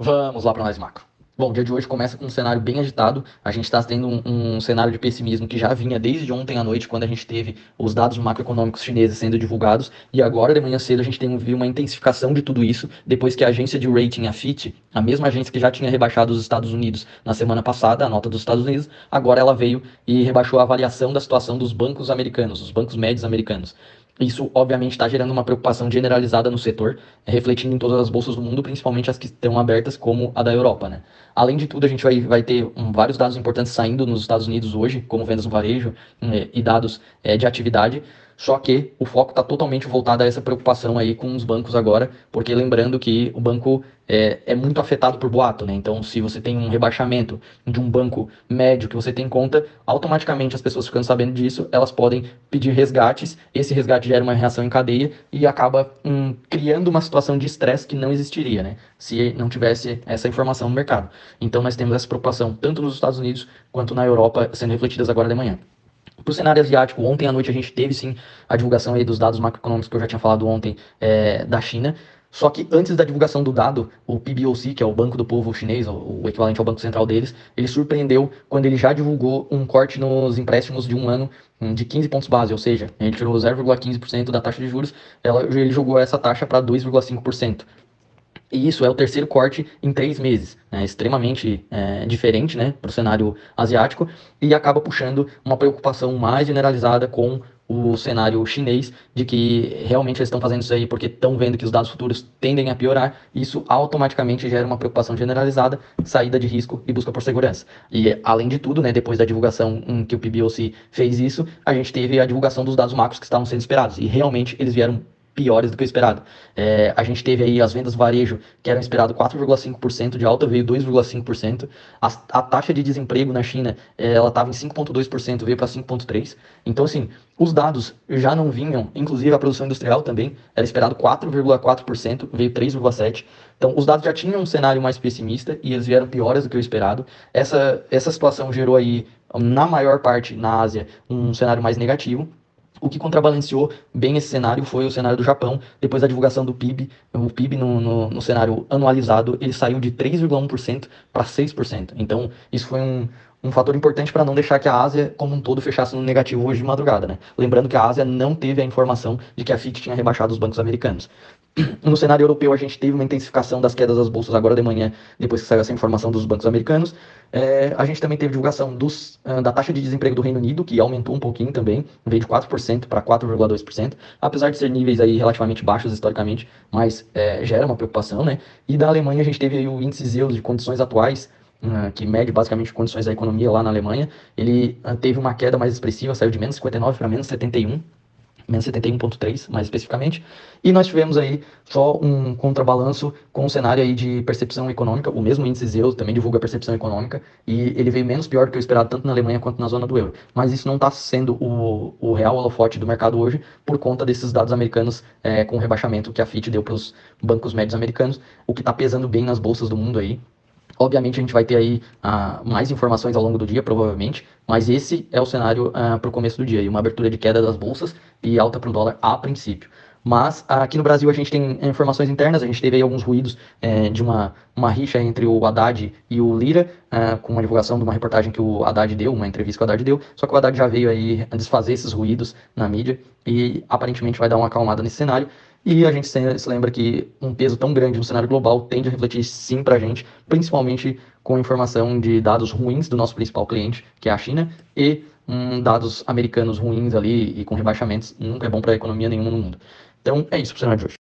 Vamos lá para mais macro. Bom, o dia de hoje começa com um cenário bem agitado. A gente está tendo um cenário de pessimismo que já vinha desde ontem à noite, quando a gente teve os dados macroeconômicos chineses sendo divulgados. E agora, de manhã cedo, a gente viu uma intensificação de tudo isso, depois que a agência de rating, a Fitch, a mesma agência que já tinha rebaixado os Estados Unidos na semana passada, a nota dos Estados Unidos, agora ela veio e rebaixou a avaliação da situação dos bancos americanos, os bancos médios americanos. Isso, obviamente, está gerando uma preocupação generalizada no setor, refletindo em todas as bolsas do mundo, principalmente as que estão abertas, como a da Europa, né? Além de tudo, a gente vai ter vários dados importantes saindo nos Estados Unidos hoje, como vendas no varejo e dados de atividade. Só que o foco está totalmente voltado a essa preocupação aí com os bancos agora, porque lembrando que o banco é muito afetado por boato, né? Então, se você tem um rebaixamento de um banco médio que você tem em conta, automaticamente as pessoas ficando sabendo disso, elas podem pedir resgates. Esse resgate gera uma reação em cadeia e acaba criando uma situação de estresse que não existiria, né? Se não tivesse essa informação no mercado. Então, nós temos essa preocupação tanto nos Estados Unidos quanto na Europa sendo refletidas agora de manhã. Para o cenário asiático, ontem à noite a gente teve sim a divulgação aí dos dados macroeconômicos que eu já tinha falado ontem da China. Só que antes da divulgação do dado, o PBOC, que é o Banco do Povo Chinês, o equivalente ao Banco Central deles, ele surpreendeu quando ele já divulgou um corte nos empréstimos de um ano de 15 pontos base, ou seja, ele tirou 0,15% da taxa de juros, ele jogou essa taxa para 2,5%. E isso é o terceiro corte em 3 meses, né? Extremamente diferente, né, para o cenário asiático, e acaba puxando uma preocupação mais generalizada com o cenário chinês, de que realmente eles estão fazendo isso aí porque estão vendo que os dados futuros tendem a piorar. Isso automaticamente gera uma preocupação generalizada, saída de risco e busca por segurança. E além de tudo, né, depois da divulgação em que o PBOC fez isso, a gente teve a divulgação dos dados macros que estavam sendo esperados, e realmente eles vieram piores do que o esperado. A gente teve aí as vendas varejo, que eram esperado 4,5% de alta, veio 2,5%. A taxa de desemprego na China, ela estava em 5,2%, veio para 5,3%. Então, assim, os dados já não vinham, inclusive a produção industrial também, era esperado 4,4%, veio 3,7%. Então, os dados já tinham um cenário mais pessimista e eles vieram piores do que o esperado. Essa situação gerou aí, na maior parte, na Ásia, um cenário mais negativo. O que contrabalanceou bem esse cenário foi o cenário do Japão. Depois da divulgação do PIB, o PIB no cenário anualizado, ele saiu de 3,1% para 6%. Então, isso foi um fator importante para não deixar que a Ásia, como um todo, fechasse no negativo hoje de madrugada, né? Lembrando que a Ásia não teve a informação de que a Fitch tinha rebaixado os bancos americanos. No cenário europeu, a gente teve uma intensificação das quedas das bolsas agora de manhã, depois que saiu essa informação dos bancos americanos. A gente também teve divulgação da taxa de desemprego do Reino Unido, que aumentou um pouquinho também, veio de 4% para 4,2%, apesar de ser níveis aí relativamente baixos historicamente, mas gera uma preocupação, né? E da Alemanha, a gente teve aí o índice Zelo de condições atuais, que mede basicamente condições da economia lá na Alemanha. Ele teve uma queda mais expressiva, saiu de menos 59 para menos 71. Menos 71,3, mais especificamente, e nós tivemos aí só um contrabalanço com o cenário aí de percepção econômica. O mesmo índice Zelo também divulga a percepção econômica, e ele veio menos pior do que o esperado, tanto na Alemanha quanto na zona do euro, mas isso não está sendo o real holofote do mercado hoje, por conta desses dados americanos com o rebaixamento que a Fitch deu para os bancos médios americanos, o que está pesando bem nas bolsas do mundo aí. Obviamente a gente vai ter aí mais informações ao longo do dia, provavelmente, mas esse é o cenário para o começo do dia, e uma abertura de queda das bolsas e alta para o dólar a princípio. Mas aqui no Brasil a gente tem informações internas, a gente teve aí alguns ruídos de uma rixa entre o Haddad e o Lira, com uma divulgação de uma reportagem que o Haddad deu, uma entrevista que o Haddad deu, só que o Haddad já veio aí desfazer esses ruídos na mídia e aparentemente vai dar uma acalmada nesse cenário. E a gente se lembra que um peso tão grande no cenário global tende a refletir sim para a gente, principalmente com informação de dados ruins do nosso principal cliente, que é a China, e dados americanos ruins ali e com rebaixamentos nunca é bom para a economia nenhuma no mundo. Então é isso para o cenário de hoje.